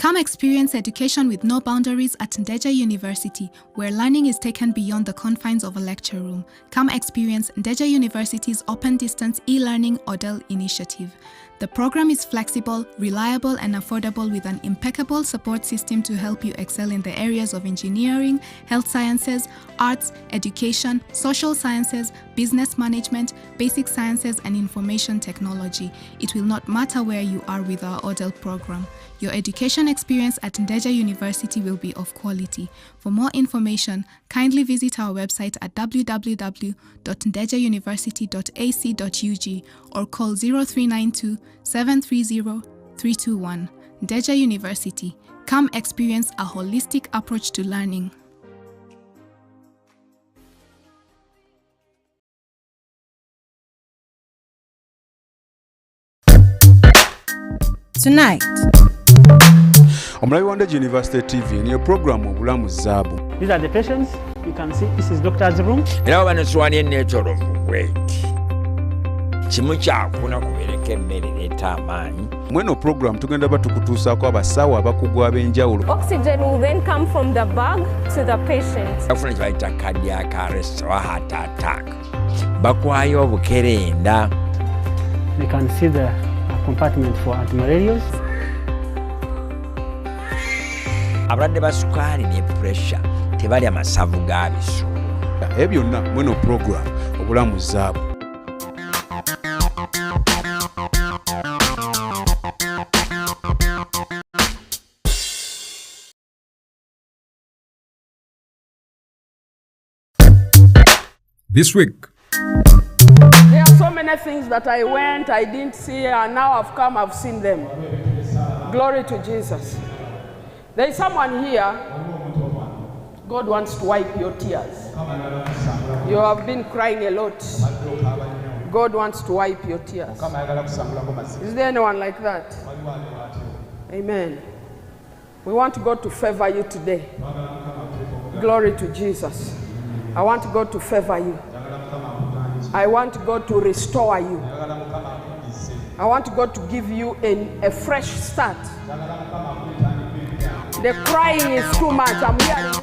Come experience education with no boundaries at Ndejje University, where learning is taken beyond the confines of a lecture room. Come experience Ndejje University's Open Distance e-learning ODEL initiative. The program is flexible, reliable, and affordable with an impeccable support system to help you excel in the areas of engineering, health sciences, arts, education, social sciences, business management, basic sciences, and information technology. It will not matter where you are with our ODEL program. Your education experience at Ndejje University will be of quality. For more information, kindly visit our website at www.ndejjeuniversity.ac.ug or call 0392 730 321. Ndejje University. Come experience a holistic approach to learning. Tonight, Omulabi wa Ndejje University TV niyo program obulamu zaabu. These are the patients. You can see this is doctor's room. Era bano swani natural weight. Kimu kyakuna kubereka emmere leeta amaanyi. Mweno program tugenda batukutuusaako abasawo abakugu ab'enjawulo. Oxygen will then come from the bag to the patient. Afuna kye bayita cardiac arrest or heart attack. Bakwayo obukerenda. We can see the compartment for antimalarials. Abalwadde ba sukaali ne pressure tebali amasavu ga bisu. Ebyo byonna mweno program obulamu zaabu. This week, there are so many things that I didn't see, and now I've come, I've seen them. Glory to Jesus. There is someone here, God wants to wipe your tears. You have been crying a lot. God wants to wipe your tears. Is there anyone like that? Amen. We want God to favor you today. Glory to Jesus. I want God to favor you. I want God to restore you. I want God to give you a fresh start. The crying is too much. I'm hearing it.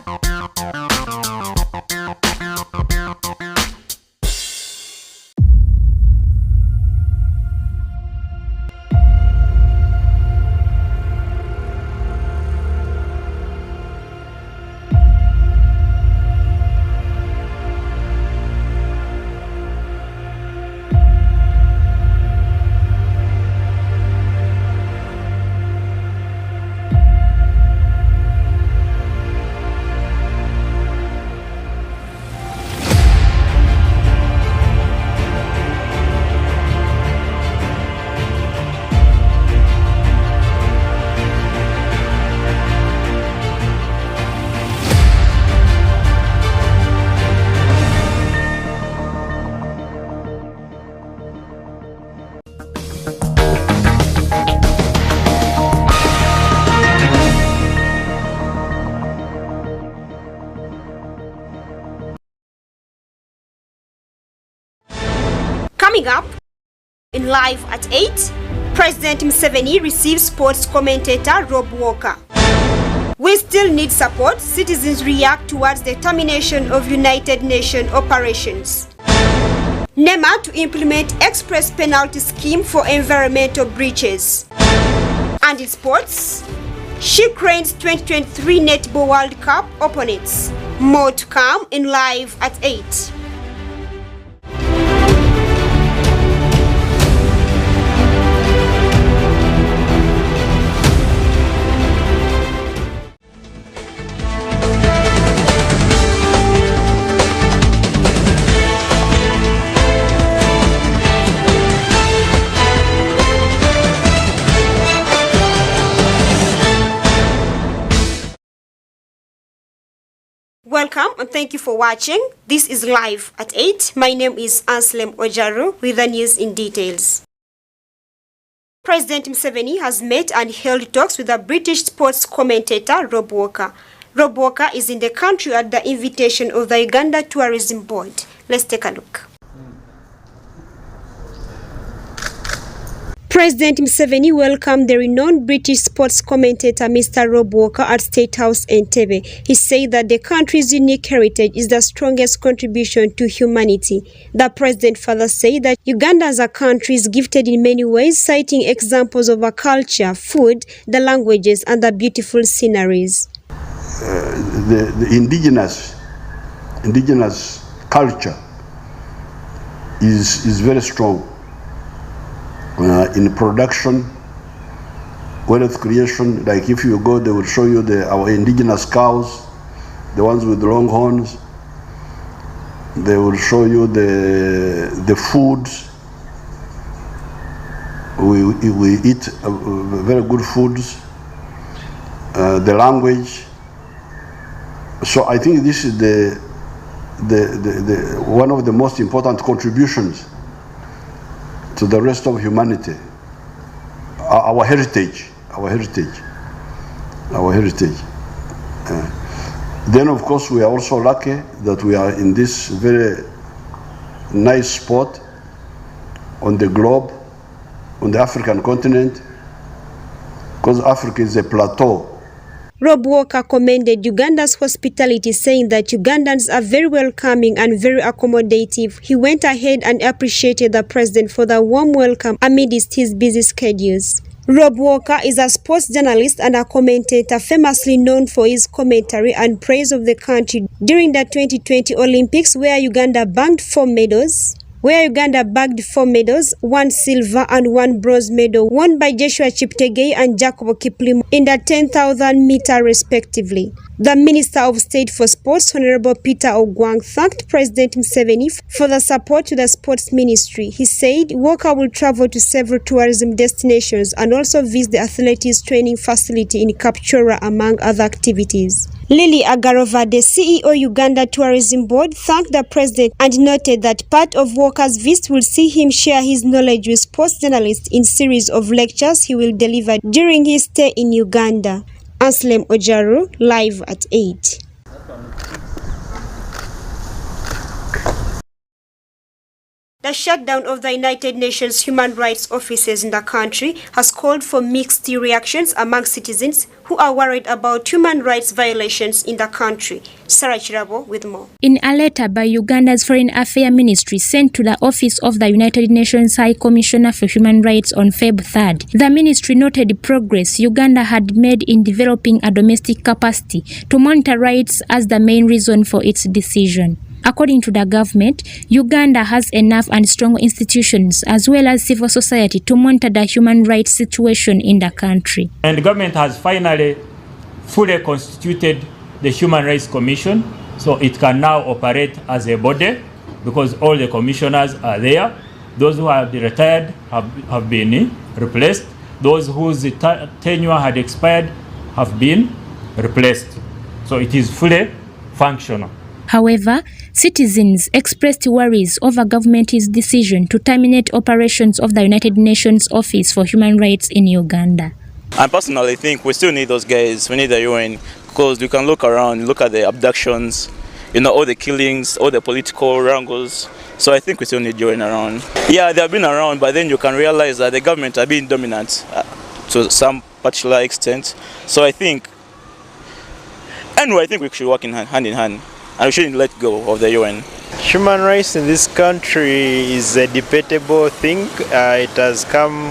coming up in Live at 8, President Museveni receives sports commentator Rob Walker. We still need support. Citizens react towards the termination of United Nations operations. NEMA to implement express penalty scheme for environmental breaches. And in sports, she cranes 2023 Netball World Cup opponents. More to come in Live at 8. Welcome and thank you for watching. This is Live at 8. My name is ANSLEM OJARU with the news in details. President Museveni has met and held talks with the British sports commentator Rob Walker. Rob Walker is in the country at the invitation of the Uganda Tourism Board. Let's take a look. President Museveni welcomed the renowned British sports commentator Mr. Rob Walker at State House Entebbe. He said that the country's unique heritage is the strongest contribution to humanity. The president further said that Uganda as a country is gifted in many ways, citing examples of our culture, food, the languages, and the beautiful sceneries. The indigenous culture is very strong. In production, wealth creation, like if you go, they will show you our indigenous cows, the ones with long horns. They will show you the foods. We eat very good foods. The language. So I think this is the one of the most important contributions to the rest of humanity, our heritage. Then of course we are also lucky that we are in this very nice spot on the globe, on the African continent, because Africa is a plateau. Rob Walker commended Uganda's hospitality, saying that Ugandans are very welcoming and very accommodative. He went ahead and appreciated the president for the warm welcome amidst his busy schedules. Rob Walker is a sports journalist and a commentator famously known for his commentary and praise of the country during the 2020 Olympics, where Uganda bagged 4 medals. 1 silver and 1 bronze medal, won by Joshua Cheptegei and Jacob Kiplimo in the 10,000 meter respectively. The Minister of State for Sports, Honorable Peter Ogwang, thanked President Museveni for the support to the sports ministry. He said Walker will travel to several tourism destinations and also visit the athletics training facility in Kapchorwa, among other activities. Lily Agarova, the CEO Uganda Tourism Board, thanked the president and noted that part of Walker's visit will see him share his knowledge with sports journalists in series of lectures he will deliver during his stay in Uganda. ANSLEM OJARU, live at 8. The shutdown of the United Nations human rights offices in the country has called for mixed reactions among citizens who are worried about human rights violations in the country. Sarah Chirabo with more. In a letter by Uganda's Foreign Affairs Ministry sent to the office of the United Nations High Commissioner for Human Rights on February 3rd, the ministry noted progress Uganda had made in developing a domestic capacity to monitor rights as the main reason for its decision. According to the government, Uganda has enough and strong institutions as well as civil society to monitor the human rights situation in the country. And the government has finally fully constituted the Human Rights Commission, so it can now operate as a body because all the commissioners are there. Those who have retired have been replaced. Those whose tenure had expired have been replaced. So it is fully functional. However, citizens expressed worries over government's decision to terminate operations of the United Nations Office for Human Rights in Uganda. I personally think we still need those guys. We need the UN because you can look around, look at the abductions, all the killings, all the political wrangles. So I think we still need UN around. Yeah, they have been around, but then you can realize that the government have been dominant to some particular extent. So I think we should work hand in hand. And we shouldn't let go of the UN. Human rights in this country is a debatable thing.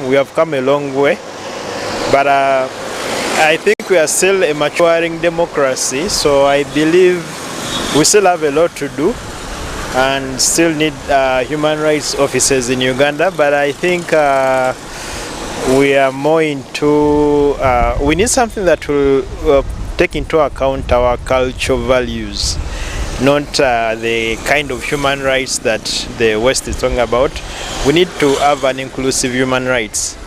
We have come a long way, but I think we are still a maturing democracy. So I believe we still have a lot to do, and still need human rights officers in Uganda. But I think we are more into. We need something that will take into account our cultural values. Not the kind of human rights that the West is talking about. We need to have an inclusive human rights,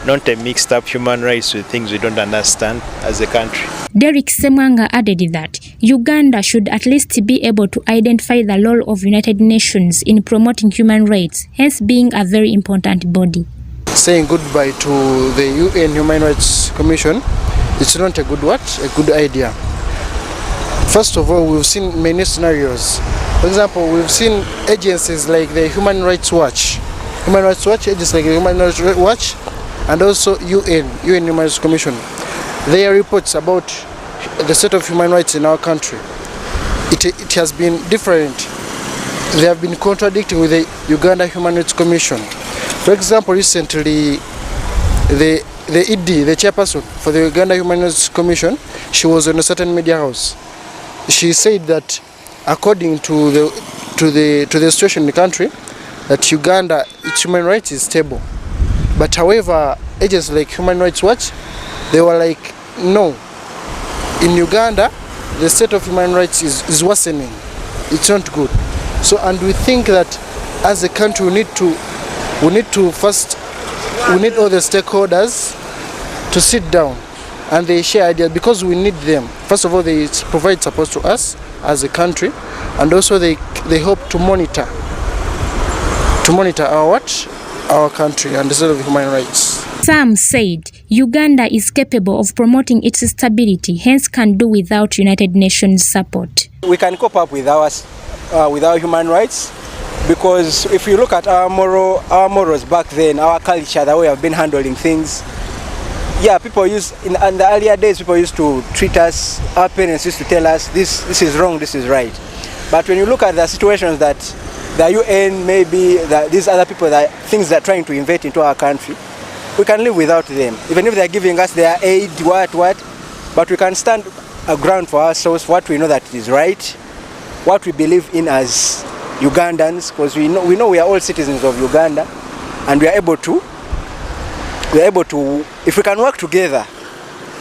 not a mixed up human rights with things we don't understand as a country. Derek Semwanga added that Uganda should at least be able to identify the role of United Nations in promoting human rights, hence being a very important body. Saying goodbye to the UN Human Rights Commission, it's not a good idea. First of all, we've seen many scenarios. For example, we've seen agencies like the Human Rights Watch. Agencies like the Human Rights Watch and also UN Human Rights Commission, their reports about the state of human rights in our country, it has been different. They have been contradicting with the Uganda Human Rights Commission. For example, recently, the ED, the chairperson for the Uganda Human Rights Commission, she was on a certain media house. She said that according to the situation in the country, that Uganda, its human rights is stable. But however, agencies like Human Rights Watch, they were like, no, in Uganda, the state of human rights is worsening. It's not good. So, and we think that as a country, we need all the stakeholders to sit down and they share ideas, because we need them. First of all, they provide support to us as a country, and also they help to monitor our country and the state of human rights. Some said Uganda is capable of promoting its stability, hence can do without United Nations support. We can cope up with our human rights, because if you look at our morals back then, our culture, the way we have been handling things, yeah, people used in the earlier days, people used to treat us, our parents used to tell us this is wrong, this is right. But when you look at the situations that the UN, maybe these other people, things they're trying to invade into our country, we can live without them. Even if they're giving us their aid, but we can stand a ground for ourselves, what we know that is right, what we believe in as Ugandans, because we know we are all citizens of Uganda, and we are able to, if we can work together,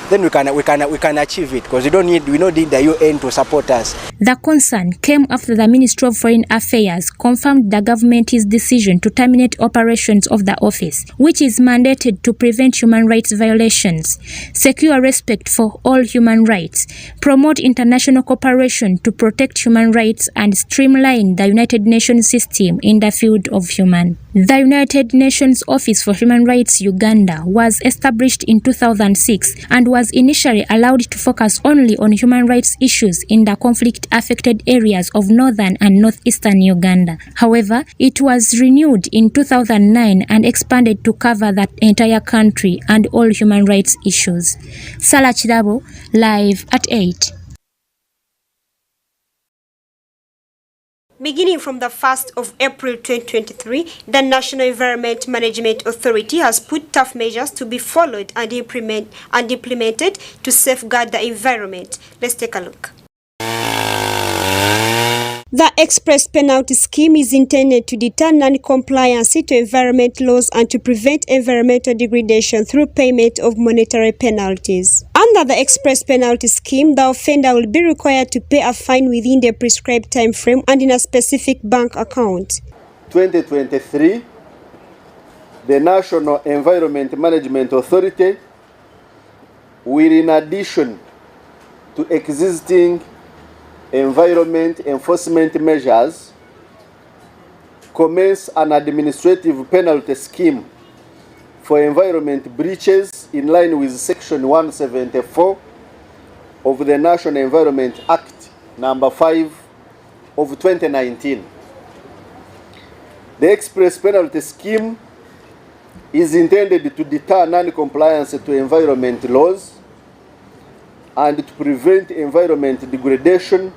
then we can achieve it, because we don't need the UN to support us. The concern came after the Ministry of Foreign Affairs confirmed the government's decision to terminate operations of the office, which is mandated to prevent human rights violations, secure respect for all human rights, promote international cooperation to protect human rights, and streamline the United Nations system in the field of human. The United Nations Office for Human Rights Uganda was established in 2006 and was initially allowed to focus only on human rights issues in the conflict-affected areas of northern and northeastern Uganda. However, it was renewed in 2009 and expanded to cover the entire country and all human rights issues. Sarah Chidabo, live at 8. Beginning from the 1st of April 2023, the National Environment Management Authority has put tough measures to be followed and implemented to safeguard the environment. Let's take a look. The Express Penalty Scheme is intended to deter non-compliance to environment laws and to prevent environmental degradation through payment of monetary penalties. Under the Express Penalty Scheme, the offender will be required to pay a fine within the prescribed time frame and in a specific bank account. 2023, the National Environment Management Authority will, in addition to existing environment enforcement measures, commence an administrative penalty scheme for environment breaches in line with Section 174 of the National Environment Act number 5 of 2019. The Express Penalty Scheme is intended to deter non-compliance to environment laws and to prevent environment degradation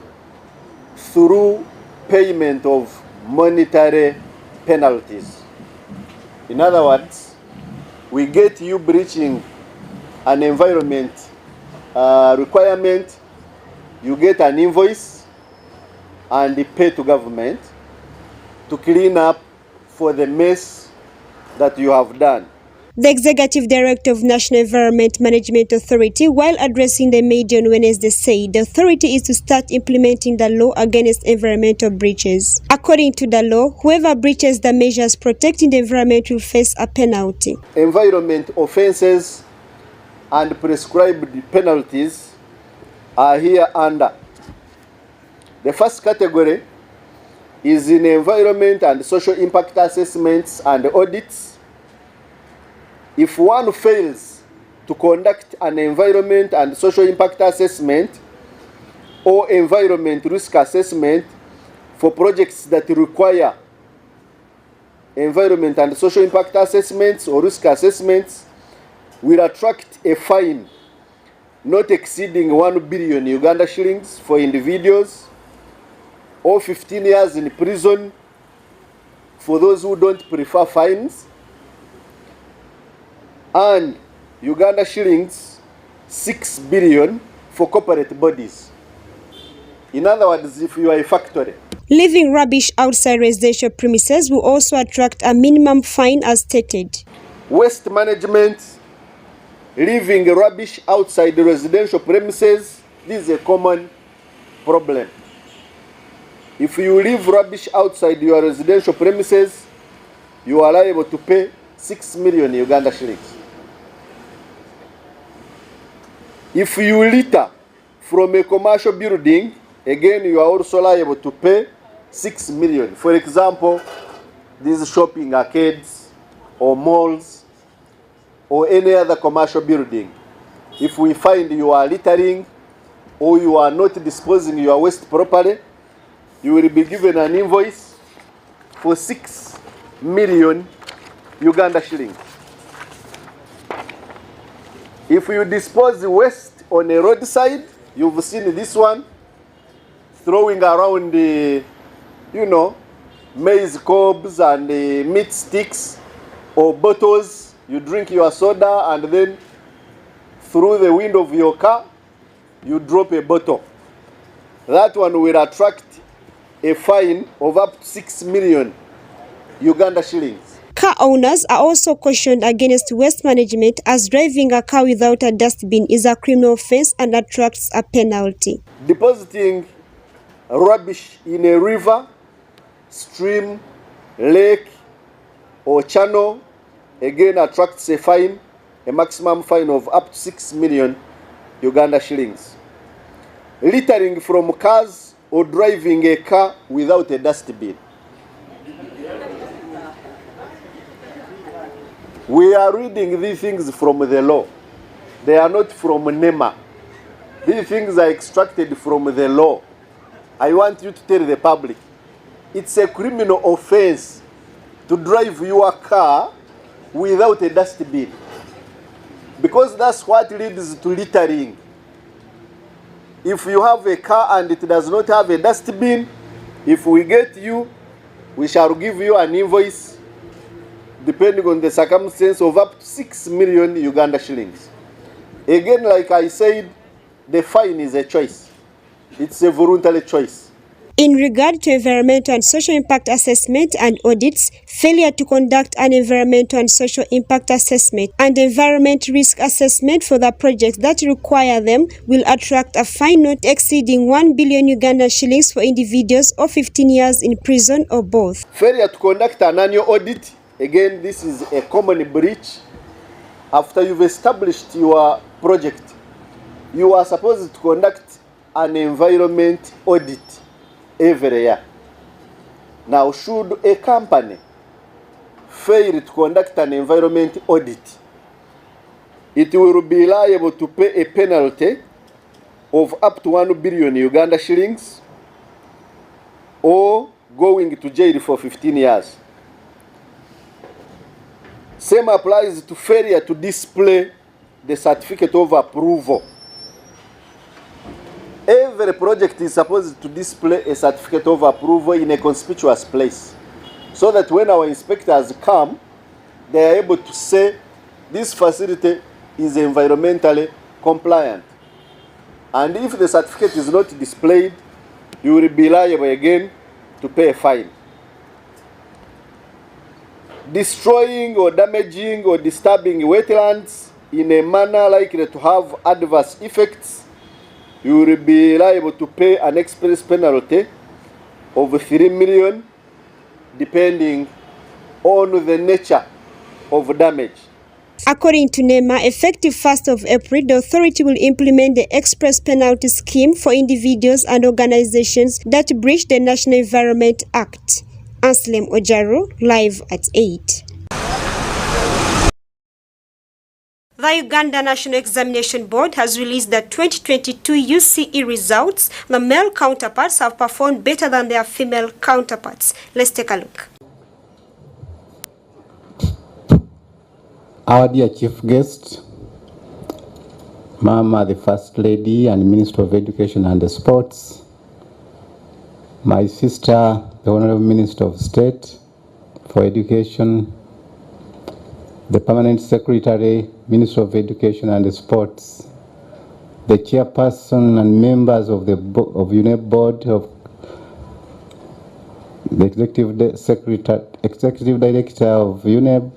through payment of monetary penalties. In other words, we get you breaching an environment requirement, you get an invoice and you pay to government to clean up for the mess that you have done. The Executive Director of National Environment Management Authority, while addressing the media on Wednesday, said the authority is to start implementing the law against environmental breaches. According to the law, whoever breaches the measures protecting the environment will face a penalty. Environment offenses and prescribed penalties are here under. The first category is in environment and social impact assessments and audits. If one fails to conduct an environment and social impact assessment or environment risk assessment for projects that require environment and social impact assessments or risk assessments, will attract a fine not exceeding 1 billion Uganda shillings for individuals, or 15 years in prison for those who don't prefer fines, and Uganda shillings 6 billion for corporate bodies. In other words, if you are a factory. Leaving rubbish outside residential premises will also attract a minimum fine as stated. Waste management, leaving rubbish outside the residential premises, this is a common problem. If you leave rubbish outside your residential premises, you are liable to pay 6 million Uganda shillings. If you litter from a commercial building, again you are also liable to pay 6 million. For example, these shopping arcades or malls or any other commercial building. If we find you are littering or you are not disposing your waste properly, you will be given an invoice for 6 million Uganda shillings. If you dispose the waste on a roadside, you've seen this one, throwing around the, maize cobs and the meat sticks or bottles. You drink your soda and then through the window of your car, you drop a bottle. That one will attract a fine of up to 6 million Uganda shillings. Car owners are also cautioned against waste management, as driving a car without a dustbin is a criminal offense and attracts a penalty. Depositing rubbish in a river, stream, lake, or channel again attracts a fine, a maximum fine of up to 6 million Uganda shillings. Littering from cars or driving a car without a dustbin. We are reading these things from the law. They are not from NEMA. These things are extracted from the law. I want you to tell the public, it's a criminal offense to drive your car without a dustbin, because that's what leads to littering. If you have a car and it does not have a dustbin, if we get you, we shall give you an invoice depending on the circumstance of up to 6 million Uganda shillings. Again, like I said, the fine is a choice. It's a voluntary choice. In regard to environmental and social impact assessment and audits, failure to conduct an environmental and social impact assessment and environment risk assessment for the projects that require them will attract a fine not exceeding 1 billion Uganda shillings for individuals or 15 years in prison or both. Failure to conduct an annual audit, again, this is a common breach. After you've established your project, you are supposed to conduct an environment audit every year. Now, should a company fail to conduct an environment audit, it will be liable to pay a penalty of up to 1 billion Uganda shillings or going to jail for 15 years. Same applies to failure to display the certificate of approval. Every project is supposed to display a certificate of approval in a conspicuous place, so that when our inspectors come, they are able to say this facility is environmentally compliant. And if the certificate is not displayed, you will be liable again to pay a fine. Destroying or damaging or disturbing wetlands in a manner likely to have adverse effects, you will be liable to pay an express penalty of 3 million, depending on the nature of damage. According to NEMA, effective 1st of April, the authority will implement the express penalty scheme for individuals and organizations that breach the National Environment Act. ANSLEM OJARU, live at 8. The Uganda National Examination Board has released the 2022 UCE results. The male counterparts have performed better than their female counterparts. Let's take a look. Our dear chief guest, Mama, the First Lady and Minister of Education and Sports, my sister, the Honorable Minister of State for Education, the Permanent Secretary, Minister of Education and Sports, the chairperson and members of the UNEP board, of the executive director of UNEP,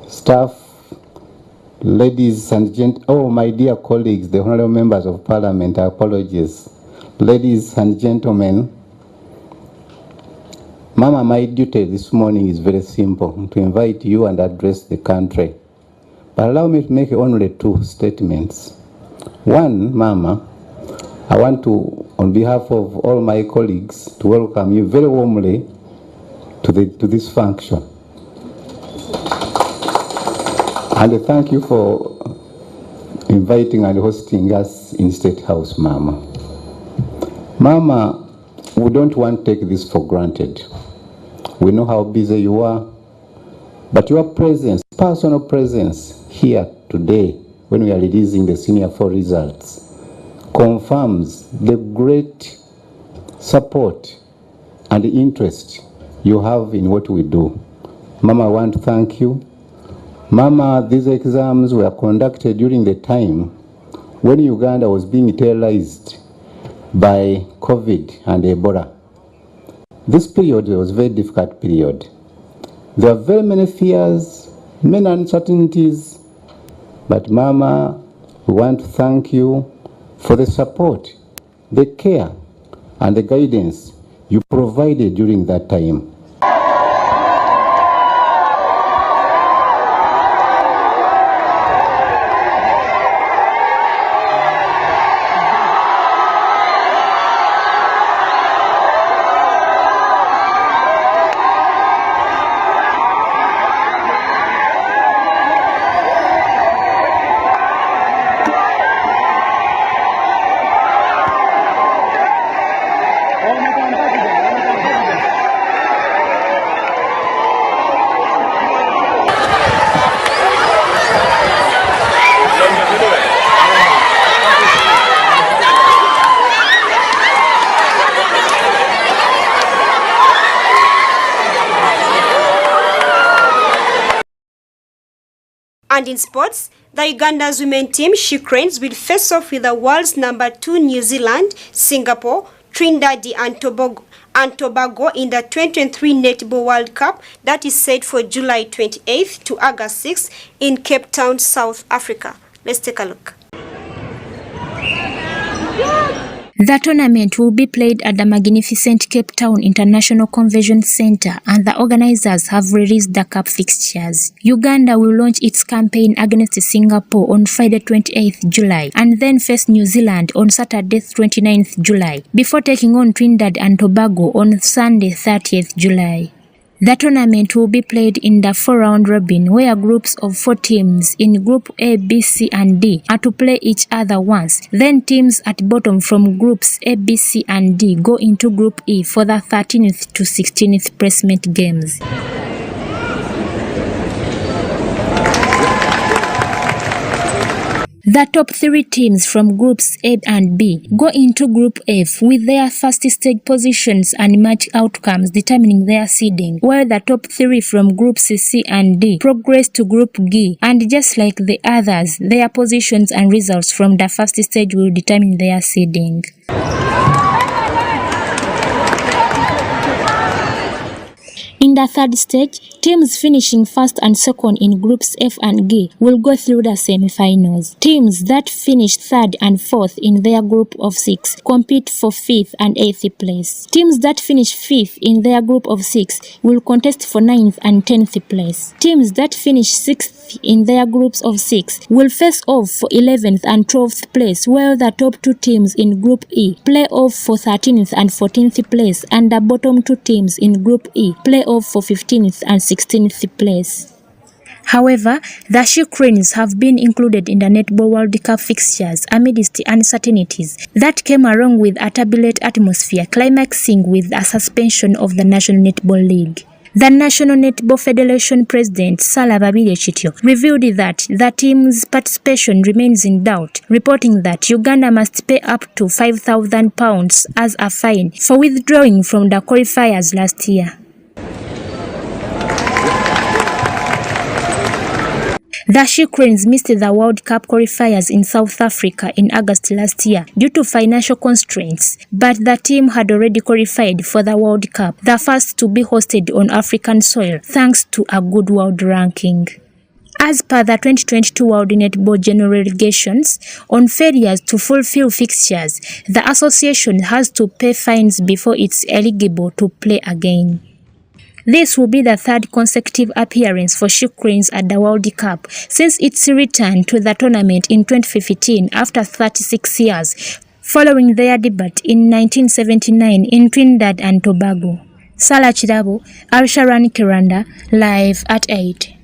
staff, ladies and gentlemen, oh my dear colleagues, the honorable members of parliament, apologies. Ladies and gentlemen, Mama, my duty this morning is very simple, to invite you and address the country. But allow me to make only 2 statements. One, Mama, I want to, on behalf of all my colleagues, to welcome you very warmly to this function. And thank you for inviting and hosting us in State House, Mama. Mama, we don't want to take this for granted. We know how busy you are, but your presence, personal presence here today when we are releasing the Senior 4 results, confirms the great support and interest you have in what we do. Mama, I want to thank you. Mama, these exams were conducted during the time when Uganda was being terrorized by COVID and Ebola. This period was a very difficult period. There are very many fears, many uncertainties, but Mama, we want to thank you for the support, the care, and the guidance you provided during that time. And in sports, the Uganda's women team, She Cranes, will face off with the world's number 2 New Zealand, Singapore, Trinidad and Tobago in the 2023 Netball World Cup that is set for July 28th to August 6th in Cape Town, South Africa. Let's take a look. The tournament will be played at the magnificent Cape Town International Convention Center, and the organizers have released the cup fixtures. Uganda will launch its campaign against Singapore on Friday 28th July and then face New Zealand on Saturday 29th July before taking on Trinidad and Tobago on Sunday 30th July. The tournament will be played in the 4-round robin, where groups of 4 teams in Group A, B, C, and D are to play each other once. Then teams at bottom from Groups A, B, C, and D go into Group E for the 13th to 16th placement games. The top 3 teams from Groups A and B go into Group F with their first stage positions and match outcomes determining their seeding, while the top 3 from Groups C and D progress to Group G, and just like the others, their positions and results from the first stage will determine their seeding. In the third stage, teams finishing first and second in Groups F and G will go through the semi-finals. Teams that finish third and fourth in their group of 6 compete for 5th and 8th place. Teams that finish 5th in their group of 6 will contest for 9th and 10th place. Teams that finish 6th in their groups of 6 will face off for 11th and 12th place, while the top 2 teams in Group E play off for 13th and 14th place, and the bottom 2 teams in Group E play off for 15th and 16th place. However, the She Cranes have been included in the Netball World Cup fixtures amidst uncertainties that came along with a turbulent atmosphere, climaxing with a suspension of the National Netball League. The National Netball Federation President Sarah Babirye revealed that the team's participation remains in doubt, reporting that Uganda must pay up to £5,000 as a fine for withdrawing from the qualifiers last year. The She Cranes missed the World Cup qualifiers in South Africa in August last year due to financial constraints, but the team had already qualified for the World Cup, the first to be hosted on African soil, thanks to a good world ranking. As per the 2022 World Netball General Regulations, on failures to fulfill fixtures, the association has to pay fines before it's eligible to play again. This will be the third consecutive appearance for She Cranes at the World Cup since its return to the tournament in 2015 after 36 years, following their debut in 1979 in Trinidad and Tobago. Sarah Chirabo, Arsharan Kiranda, live at 8.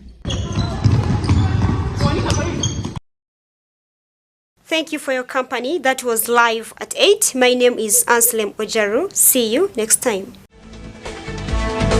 Thank you for your company. That was live at 8. My name is ANSLEM OJARU. See you next time.